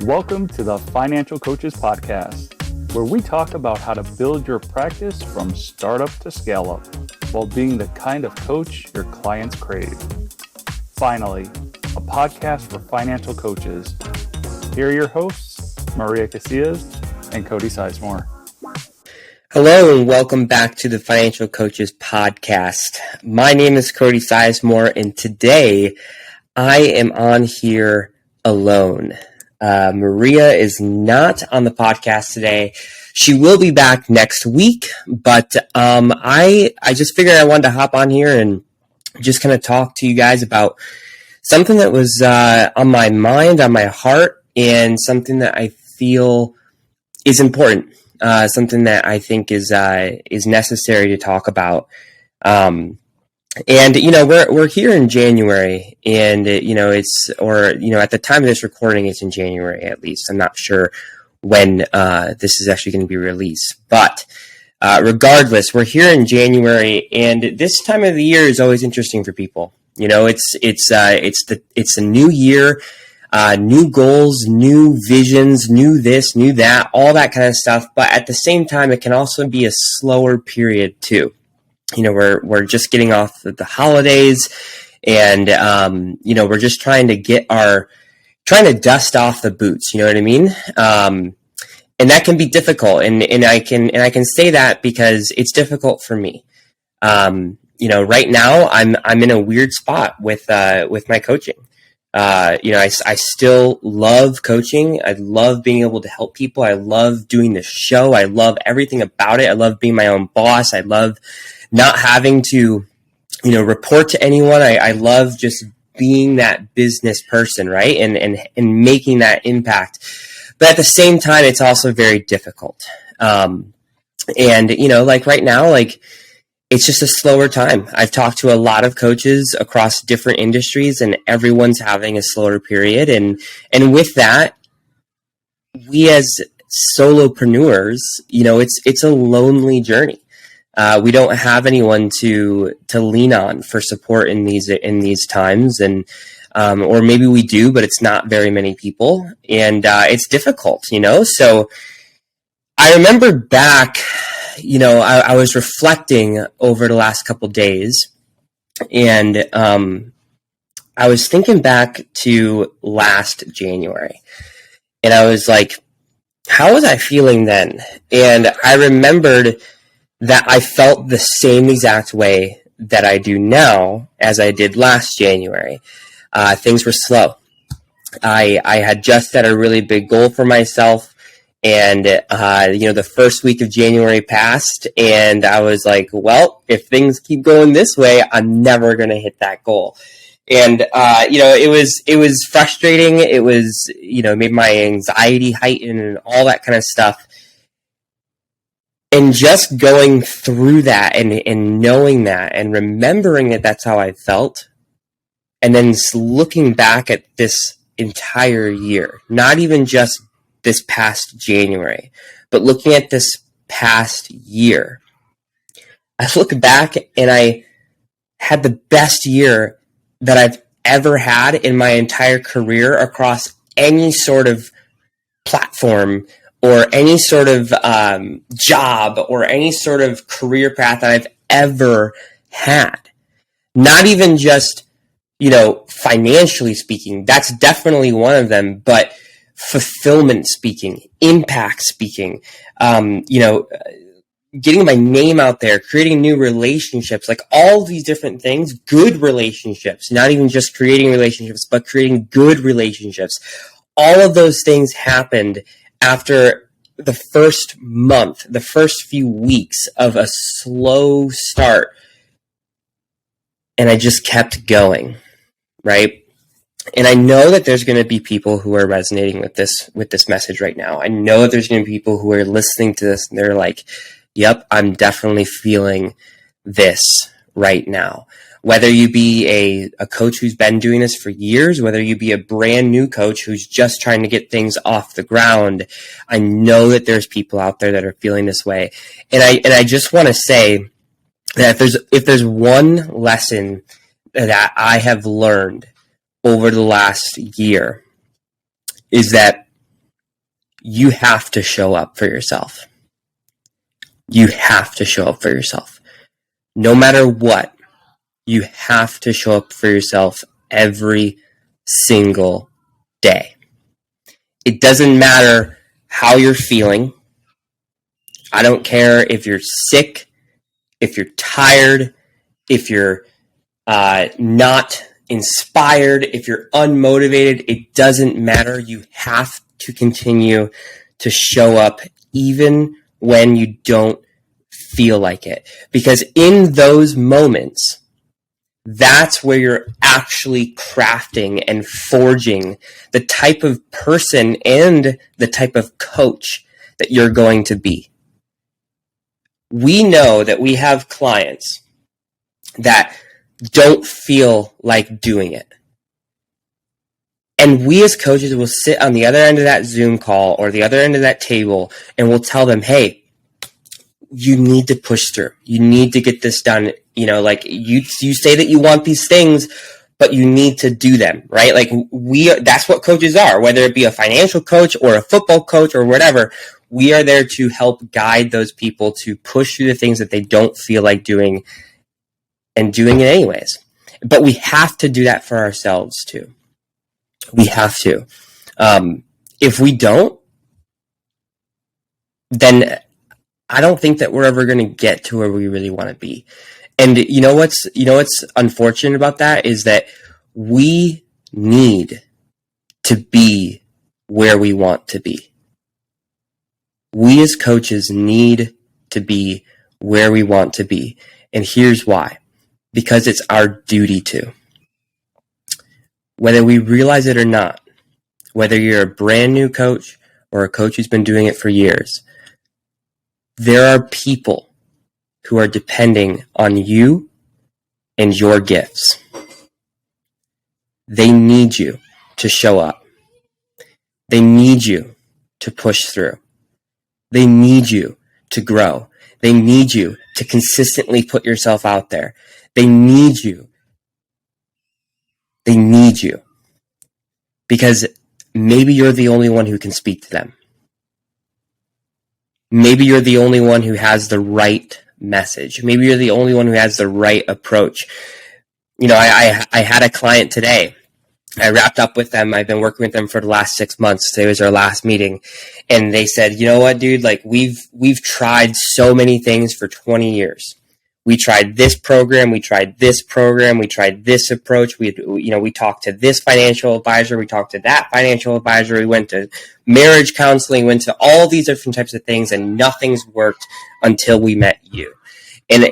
Welcome to the Financial Coaches Podcast, where we talk about how to build your practice from startup to scale up while being the kind of coach your clients crave. Finally, a podcast for financial coaches. Here are your hosts, Maria Casillas and Cody Sizemore. Hello and welcome back to the Financial Coaches Podcast. My name is Cody Sizemore, and today I am on here alone. Maria is not on the podcast today. She will be back next week, but I just figured I wanted to hop on here and just kind of talk to you guys about something that was on my mind, on my heart, and something that I feel is important. Something that I think is necessary to talk about. And, we're here in January, and, at the time of this recording, it's in January, at least. I'm not sure when this is actually going to be released. But regardless, we're here in January, and this time of the year is always interesting for people. It's a new year, new goals, new visions, new this, new that, all that kind of stuff. But at the same time, it can also be a slower period too. We're just getting off the holidays, and we're just trying to dust off the boots. You know what I mean? And that can be difficult, and I can say that because it's difficult for me. Right now I'm in a weird spot with my coaching. I still love coaching. I love being able to help people. I love doing the show. I love everything about it. I love being my own boss. I love not having to, report to anyone. I love just being that business person, right? And making that impact. But at the same time, it's also very difficult. Right now, it's just a slower time. I've talked to a lot of coaches across different industries, and everyone's having a slower period. And with that, we as solopreneurs, it's a lonely journey. We don't have anyone to lean on for support in these times, and or maybe we do, but it's not very many people, and it's difficult, So I remember back, I was reflecting over the last couple days, and I was thinking back to last January, and I was like, how was I feeling then? And I remembered that I felt the same exact way that I do now as I did last January. Things were slow. I had just set a really big goal for myself, and the first week of January passed, and I was like, well, if things keep going this way, I'm never going to hit that goal. And it was frustrating. It was made my anxiety heighten and all that kind of stuff. And just going through that and knowing that and remembering that that's how I felt, and then looking back at this entire year, not even just this past January, but looking at this past year, I look back and I had the best year that I've ever had in my entire career across any sort of platform or any sort of job or any sort of career path that I've ever had. Not even just, financially speaking, that's definitely one of them, but fulfillment speaking, impact speaking, getting my name out there, creating new relationships, like all these different things, good relationships, not even just creating relationships, but creating good relationships. All of those things happened after the first month, the first few weeks of a slow start. And I just kept going, right? And I know that there's going to be people who are resonating with this message right now. I know that there's going to be people who are listening to this and they're like, yep, I'm definitely feeling this right now. Whether you be a coach who's been doing this for years, whether you be a brand new coach who's just trying to get things off the ground, I know that there's people out there that are feeling this way. And I just want to say that if there's one lesson that I have learned over the last year, is that you have to show up for yourself. You have to show up for yourself. No matter what, you have to show up for yourself every single day. It doesn't matter how you're feeling. I don't care if you're sick, if you're tired, if you're not inspired, if you're unmotivated. It doesn't matter. You have to continue to show up even when you don't feel like it. Because in those moments, that's where you're actually crafting and forging the type of person and the type of coach that you're going to be. We know that we have clients that don't feel like doing it. And we as coaches will sit on the other end of that Zoom call or the other end of that table and we'll tell them, hey, you need to push through. You need to get this done. Like you say that you want these things, but you need to do them, right? Like that's what coaches are, whether it be a financial coach or a football coach or whatever. We are there to help guide those people to push through the things that they don't feel like doing and doing it anyways. But we have to do that for ourselves too. We have to. If we don't, then I don't think that we're ever going to get to where we really want to be. And you know what's unfortunate about that is that we need to be where we want to be. We as coaches need to be where we want to be. And here's why. Because it's our duty to. Whether we realize it or not, whether you're a brand new coach or a coach who's been doing it for years, there are people who are depending on you and your gifts. They need you to show up. They need you to push through. They need you to grow. They need you to consistently put yourself out there. They need you. They need you. Because maybe you're the only one who can speak to them. Maybe you're the only one who has the right message. Maybe you're the only one who has the right approach. I had a client today. I wrapped up with them. I've been working with them for the last 6 months. Today was our last meeting. And they said, you know what, dude, like we've tried so many things for 20 years. We tried this program. We tried this program. We tried this approach. We talked to this financial advisor. We talked to that financial advisor. We went to marriage counseling, went to all these different types of things, and nothing's worked until we met you. And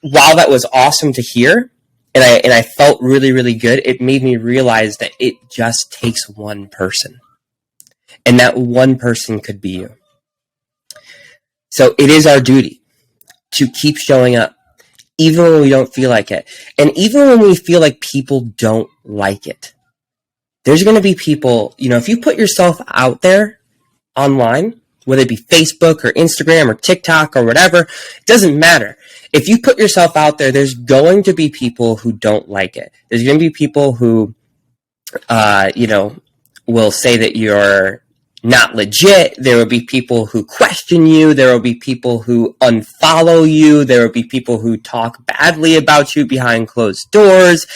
while that was awesome to hear, and I felt really, really good, it made me realize that it just takes one person. And that one person could be you. So it is our duty to keep showing up, even when we don't feel like it. And even when we feel like people don't like it. There's going to be people, if you put yourself out there online, whether it be Facebook or Instagram or TikTok or whatever, it doesn't matter. If you put yourself out there, there's going to be people who don't like it. There's going to be people who, will say that you're not legit. There will be people who question you. There will be people who unfollow you. There will be people who talk badly about you behind closed doors.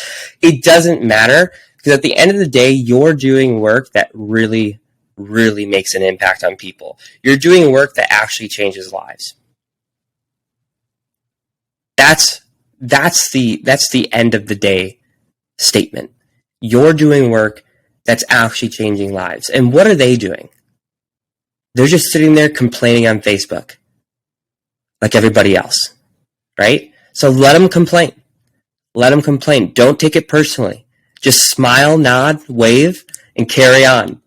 It doesn't matter, because at the end of the day, you're doing work that really, really makes an impact on people. You're doing work that actually changes lives. That's the end of the day statement. You're doing work that's actually changing lives. And what are they doing? They're just sitting there complaining on Facebook like everybody else, right? So let them complain. Let them complain. Don't take it personally. Just smile, nod, wave, and carry on.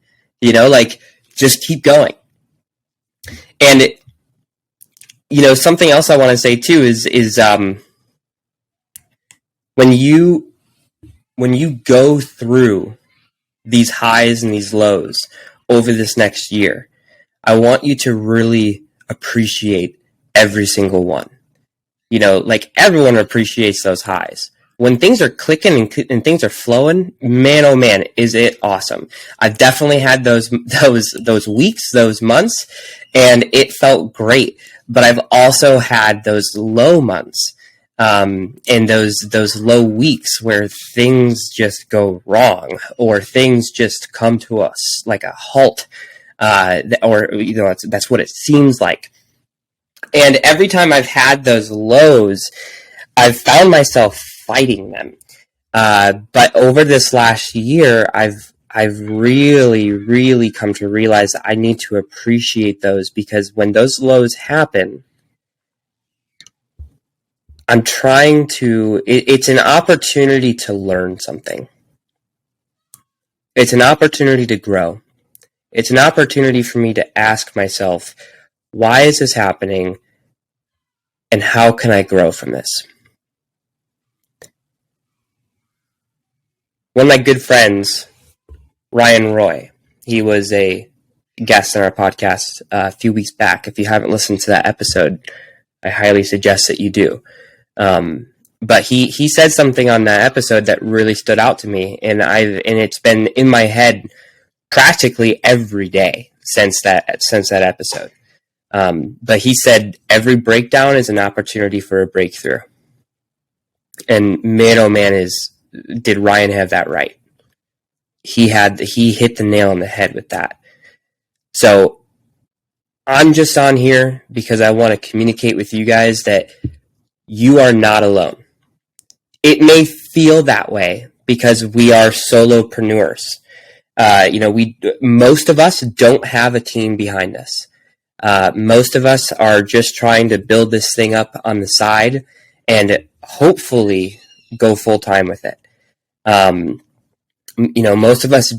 Just keep going. And something else I want to say too is when you go through these highs and these lows over this next year, I want you to really appreciate every single one. Everyone appreciates those highs. when things are clicking and things are flowing, man, oh man, is it awesome. I've definitely had those weeks, those months, and it felt great. But I've also had those low months, and those low weeks where things just go wrong, or things just come to us like a halt, or that's what it seems like. And every time I've had those lows, I've found myself fighting them. But over this last year, I've really, really come to realize that I need to appreciate those, because when those lows happen, I'm trying to, it's an opportunity to learn something. It's an opportunity to grow. It's an opportunity for me to ask myself, why is this happening? And how can I grow from this? One of my good friends, Ryan Roy, he was a guest on our podcast a few weeks back. If you haven't listened to that episode, I highly suggest that you do. But he said something on that episode that really stood out to me, and it's been in my head practically every day since that episode. But he said every breakdown is an opportunity for a breakthrough. And man, oh man, did Ryan have that right? He hit the nail on the head with that. So I'm just on here because I want to communicate with you guys that you are not alone. It may feel that way because we are solopreneurs. Most of us don't have a team behind us. Most of us are just trying to build this thing up on the side and hopefully go full time with it. Most of us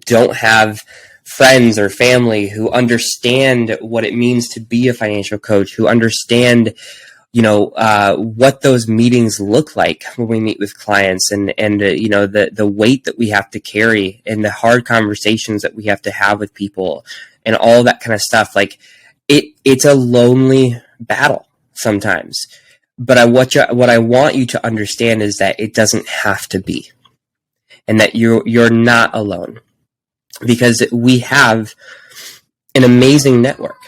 don't have friends or family who understand what it means to be a financial coach, who understand, what those meetings look like when we meet with clients, and the weight that we have to carry and the hard conversations that we have to have with people and all that kind of stuff. Like it's a lonely battle sometimes, but what I want you to understand is that it doesn't have to be, and that you're not alone, because we have an amazing network.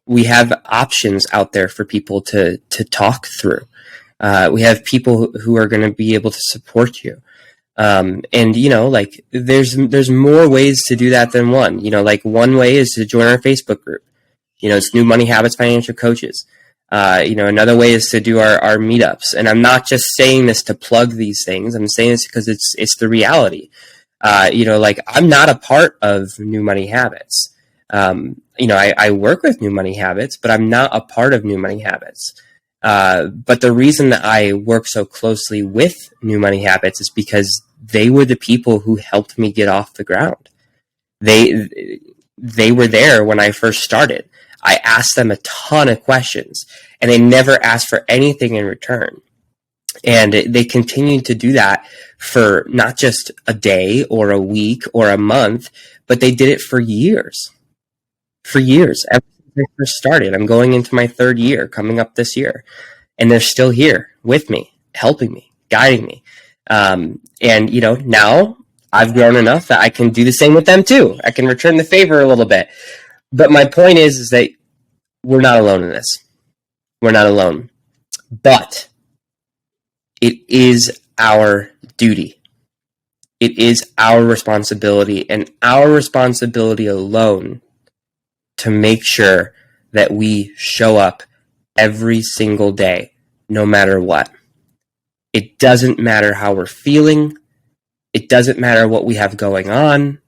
We have options out there for people to talk through. We have people who are going to be able to support you. There's more ways to do that than one. One way is to join our Facebook group. It's New Money Habits Financial Coaches. Another way is to do our meetups. And I'm not just saying this to plug these things. I'm saying this because it's the reality. I'm not a part of New Money Habits. I work with New Money Habits, but I'm not a part of New Money Habits. But the reason that I work so closely with New Money Habits is because they were the people who helped me get off the ground. They were there when I first started. I asked them a ton of questions, and they never asked for anything in return. And they continued to do that for not just a day or a week or a month, but they did it for years. For years, ever since I first started. I'm going into my third year, coming up this year, and they're still here with me, helping me, guiding me. Now I've grown enough that I can do the same with them too. I can return the favor a little bit. But my point is that we're not alone in this. We're not alone. But it is our duty. It is our responsibility, and our responsibility alone, to make sure that we show up every single day, no matter what. It doesn't matter how we're feeling. It doesn't matter what we have going on.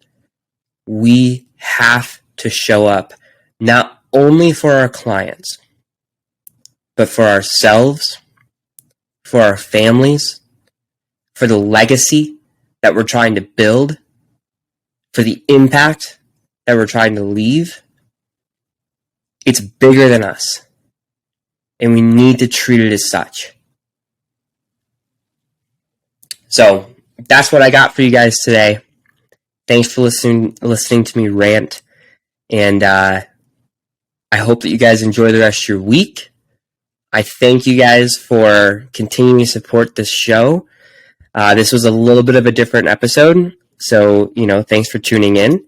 We have to show up, not only for our clients, but for ourselves, for our families, for the legacy that we're trying to build, for the impact that we're trying to leave. It's bigger than us, and we need to treat it as such. So that's what I got for you guys today. Thanks for listening to me rant, and I hope that you guys enjoy the rest of your week. I thank you guys for continuing to support this show. This was a little bit of a different episode, so, thanks for tuning in.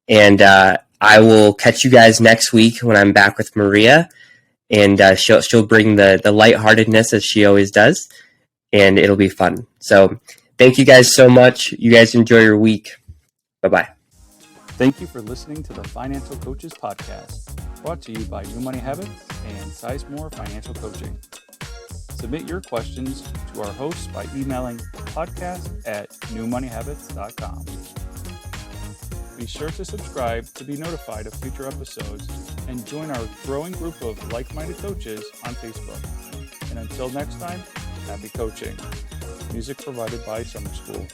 And I will catch you guys next week when I'm back with Maria, and she'll bring the lightheartedness as she always does, and it'll be fun. So thank you guys so much. You guys enjoy your week. Bye-bye. Thank you for listening to the Financial Coaches Podcast, brought to you by New Money Habits and Sizemore Financial Coaching. Submit your questions to our hosts by emailing podcast@newmoneyhabits.com. Be sure to subscribe to be notified of future episodes and join our growing group of like-minded coaches on Facebook. And until next time, happy coaching. Music provided by Summer School.